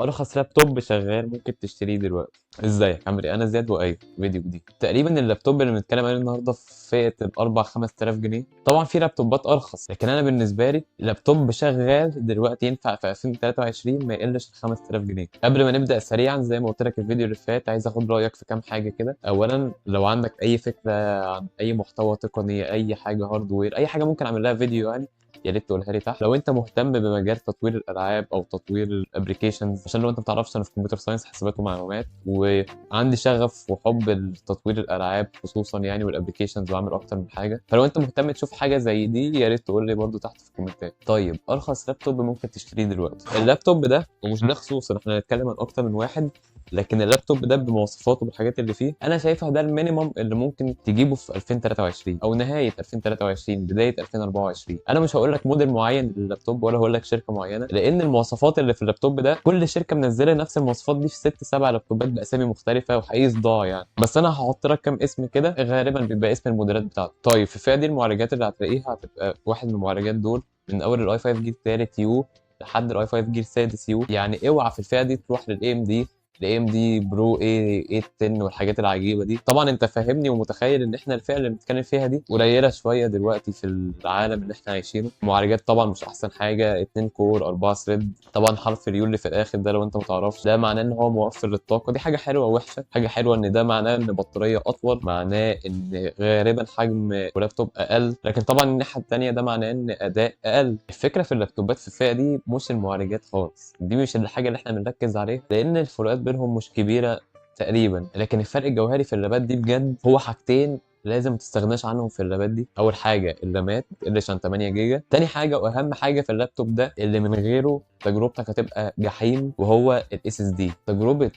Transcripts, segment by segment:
ارخص لابتوب شغال ممكن تشتريه دلوقتي. ازيك عامل ايه؟ انا زياد وايوه فيديو جديد. تقريبا اللابتوب اللي بنتكلم عليه النهارده في فئه ال 4 5000 جنيه. طبعا في لابتوبات ارخص، لكن انا بالنسبه لي لابتوب شغال دلوقتي ينفع في 2023 ما يقلش ال 5000 جنيه. قبل ما نبدا سريعا زي ما قلت لك الفيديو اللي فات، عايز اخد رايك في كام حاجه كده. اولا لو عندك اي فكره عن اي محتوى تقني، اي حاجه هاردوير، اي حاجه ممكن اعمل لها فيديو يعني، يا ريت تقولها لي تحت. لو انت مهتم بمجال تطوير الالعاب او تطوير الابلكيشنز، عشان لو انت ما بتعرفش انا في كمبيوتر ساينس حاسبات ومعلومات، وعندي شغف وحب لتطوير الالعاب خصوصا يعني والابلكيشنز، واعمل اكتر من حاجه. فلو انت مهتم تشوف حاجه زي دي يا ريت تقول لي برده تحت في الكومنتات. طيب ارخص لابتوب ممكن تشتريه دلوقتي، اللابتوب ده ومش ده خصوصا، احنا هنتكلم عن اكتر من واحد، لكن اللابتوب ده بمواصفاته بالحاجات اللي فيه انا شايفها ده المينيمم اللي ممكن تجيبه في 2023 او نهايه 2023 بدايه 2024. انا مش هقول لك موديل معين لللابتوب ولا هقول لك شركه معينه، لان المواصفات اللي في اللابتوب ده كل شركه منزله نفس المواصفات دي في 6 7 لابتوبات باسامي مختلفه وحقيقي صداع يعني. بس انا هحط لك كام اسم كده، غالبا بيبقى اسم الموديلات بتاعته. طيب في الفئه دي المعالجات اللي هتلاقيها هتبقى واحد من المعالجات دول، من اول الاي 5 جيل ثالث يو لحد الاي 5 جيل سادس يو. يعني اوعى في الفئه دي تروح للاي ام دي، الاي ام دي برو اي 8 والحاجات العجيبه دي. طبعا انت فاهمني ومتخيل ان احنا الفئه اللي بنتكلم فيها دي قليله شويه دلوقتي في العالم اللي احنا عايشينه. المعالجات طبعا مش احسن حاجه، 2 كور 4 ثريد. طبعا حرف اليو اللي في الاخر ده لو انت متعرفش ده معناه ان هو موفر للطاقه، دي حاجه حلوه ووحشه. حاجه حلوه ان ده معناه ان بطاريه اطول، معناه ان غالبا حجم اللابتوب اقل، لكن طبعا الناحيه الثانيه ده معناه ان اداء اقل. الفكره في اللابتوبات في الفئه دي مش المعالجات خالص، دي مش الحاجه اللي احنا بنركز عليها، لان الفروقات بينهم مش كبيره تقريبا. لكن الفرق الجوهري في اللابات دي بجد هو حاجتين لازم ما تستغناش عنهم في اللابات دي. اول حاجه الرامات ما تقلش عن 8 جيجا. تاني حاجه واهم حاجه في اللابتوب ده اللي من غيره تجربتك هتبقى جحيم، وهو الاس اس دي. تجربه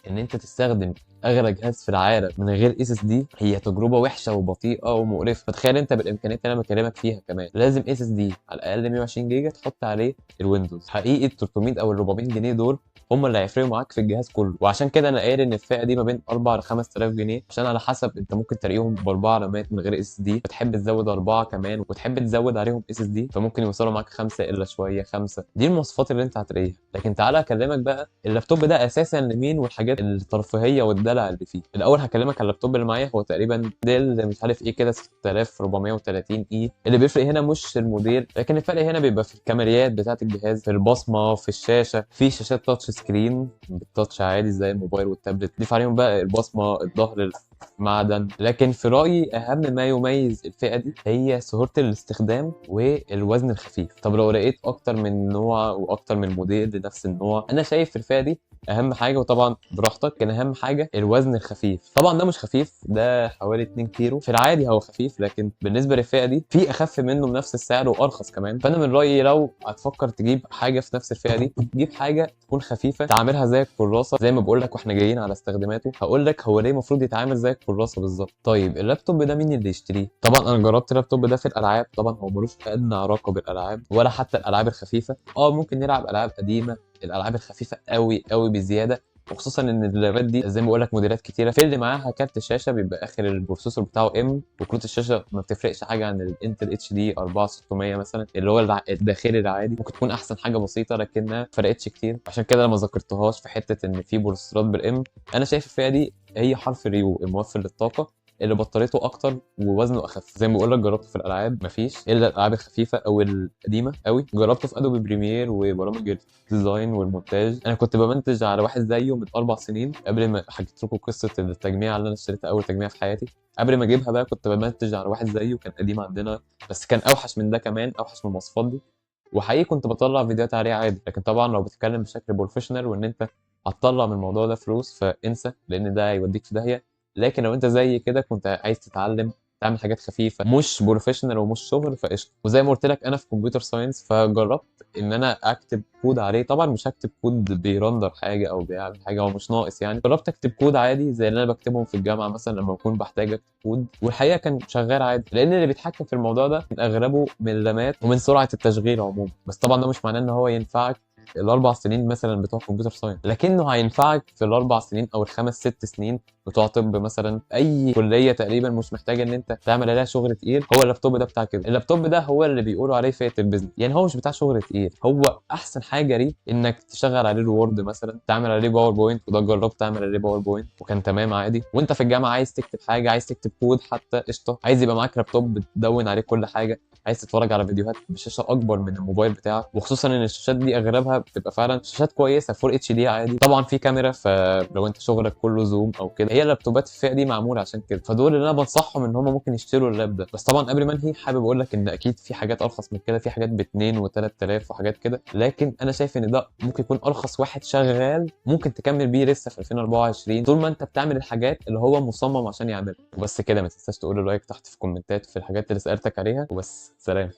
ان انت تستخدم اغلى جهاز في العالم من غير اس اس دي هي تجربه وحشه وبطيئه ومقرفه. فتخيل انت بالامكانيات اللي انا بكلمك فيها كمان لازم اس اس دي على الاقل 120 جيجا تحط عليه الويندوز. حقيقي ال 300 او ال 400 جنيه دول هم اللي هيفرقوا معاك في الجهاز كله. وعشان كده انا قايل ان الفئه دي ما بين 4 ل 5000 جنيه، عشان على حسب انت ممكن تلاقيهم باربعه رامات من غير اس اس دي، بتحب تزود اربعه كمان وتحب تزود عليهم اس اس دي، فممكن يوصلوا معاك خمسه الا شويه خمسه. دي المواصفات اللي انت هتلاقيها. لكن تعالى اكلمك بقى اللابتوب ده اساسا لمين والحاجات الترفيهيه والدلع اللي فيه. الاول هكلمك على اللابتوب اللي معايا، هو تقريبا ديل مش عارف ايه كده 6430 اي. اللي بيفرق هنا مش الموديل، لكن الفرق هنا بيبقى في الكاميرات بتاعه الجهاز، في البصمه، في الشاشه. في شاشات تاتش سكرين بالتاتش عادي زي الموبايل والتابلت، ضيف عليهم بقى البصمه، الظهر، معدن. لكن في رايي اهم ما يميز الفئه دي هي سهوله الاستخدام والوزن الخفيف. طب لو لقيت اكتر من نوع واكتر من موديل لنفس النوع، انا شايف في الفئه دي اهم حاجه، وطبعا براحتك، كان اهم حاجه الوزن الخفيف. طبعا ده مش خفيف، ده حوالي 2 كيلو في العادي هو خفيف، لكن بالنسبه للفئه دي في اخف منه بنفس السعر وارخص كمان. فانا من رايي لو هتفكر تجيب حاجه في نفس الفئه دي، تجيب حاجه تكون خفيفه تعاملها زي الكراسه. زي ما بقول لك واحنا جايين على استخداماته هقول لك هو ليه المفروض يتعامل زي الكراسه بالظبط. طيب اللابتوب ده مين اللي يشتريه؟ طبعا انا جربت اللابتوب ده في الالعاب، طبعا هو ملوش ادنى علاقه بالالعاب ولا حتى الالعاب الخفيفه. ممكن نلعب العاب قديمه، الالعاب الخفيفه قوي قوي بزياده، وخصوصا ان اللابات دي زي ما بقول لك موديلات كتيره. في اللي معاها كارت الشاشه بيبقى اخر البروسيسور بتاعه ام، وكروت الشاشه ما بتفرقش حاجه عن الانتل اتش دي 4600 مثلا اللي هو الداخلي العادي. ممكن تكون احسن حاجه بسيطه لكنها ما فرقتش كتير، عشان كده انا ما ذكرتهاش في حته ان في بروسيسورات بالام. انا شايف الفئه دي هي حرف ريو الموفر للطاقه، اللي بطاريته اكتر ووزنه اخف. زي ما بقول لك جربته في الالعاب مفيش الا الالعاب الخفيفه او القديمه قوي. جربته في ادوبي بريمير وبرامج الديزاين والمونتاج. انا كنت بمنتج على واحد زيه من 4 سنين قبل ما حكيت لكم قصه التجميع اللي انا اشتريتها، اول تجميع في حياتي. قبل ما اجيبها بقى كنت بمنتج على واحد زيه كان قديم عندنا، بس كان اوحش من ده كمان، اوحش من المواصفات دي. وحقيقي كنت بطلع فيديوهات عليه عادي. لكن طبعا لو بتتكلم بشكل بروفيشنال وان انت هتطلع من الموضوع ده فلوس فانسى، لان ده هيوديك في داهيه. لكن لو انت زي كده كنت عايز تتعلم تعمل حاجات خفيفه مش بروفيشنال ومش شغل فقشطه. وزي ما قلت لك انا في كمبيوتر ساينس، فجربت ان انا اكتب كود عليه. طبعا مش هكتب كود بيرندر حاجه او بيعمل حاجه، هو مش ناقص يعني. جربت اكتب كود عادي زي اللي انا بكتبهم في الجامعه مثلا لما بكون بحتاج اكتب كود، والحقيقه كان شغال عادي، لان اللي بيتحكم في الموضوع ده من اغلبه من اللمات ومن سرعه التشغيل عموما. بس طبعا ده مش معناه ان هو ينفعك الاربع سنين مثلا بتوع كمبيوتر ساينس، لكنه هينفعك في الاربع سنين او الخمس ست سنين بتوع طب مثلا. اي كليه تقريبا مش محتاجه ان انت تعمل عليها شغل تقيل، هو اللابتوب ده بتاع كده. اللابتوب ده هو اللي بيقولوا عليه فئه البيزنس، يعني هو مش بتاع شغل تقيل. هو احسن حاجه ليه انك تشغل عليه الوورد مثلا، تعمل عليه باوربوينت، وده جربت تعمل عليه باوربوينت وكان تمام عادي. وانت في الجامعه عايز تكتب حاجه، عايز تكتب كود حتى قشطه، عايز يبقى معاك لابتوب بتدون عليه كل حاجه، عايز تتفرج على فيديوهات بشاشه اكبر من الموبايل بتاعك، وخصوصا ان الشاشات دي اغلبها بتبقى فعلا شاشات كويسه فول اتش دي عادي. طبعا في كاميرا، فلو انت شغلك كله زوم او كده، هي اللابتوبات الفئه دي معموله عشان كده. فدول اللي انا بنصحهم ان هم ممكن يشتروا اللاب ده. بس طبعا قبل ما انهي حابب اقول لك ان اكيد في حاجات ارخص من كده، في حاجات ب 2 و3000 وحاجات كده، لكن انا شايف ان ده ممكن يكون ارخص واحد شغال ممكن تكمل بيه لسه في 2024 طول ما انت بتعمل الحاجات اللي هو مصمم عشان يعملها. وبس كده، ما تنساش تقول له لايك تحت في الكومنتات في الحاجات اللي سالتك عليها. وبس، سلام.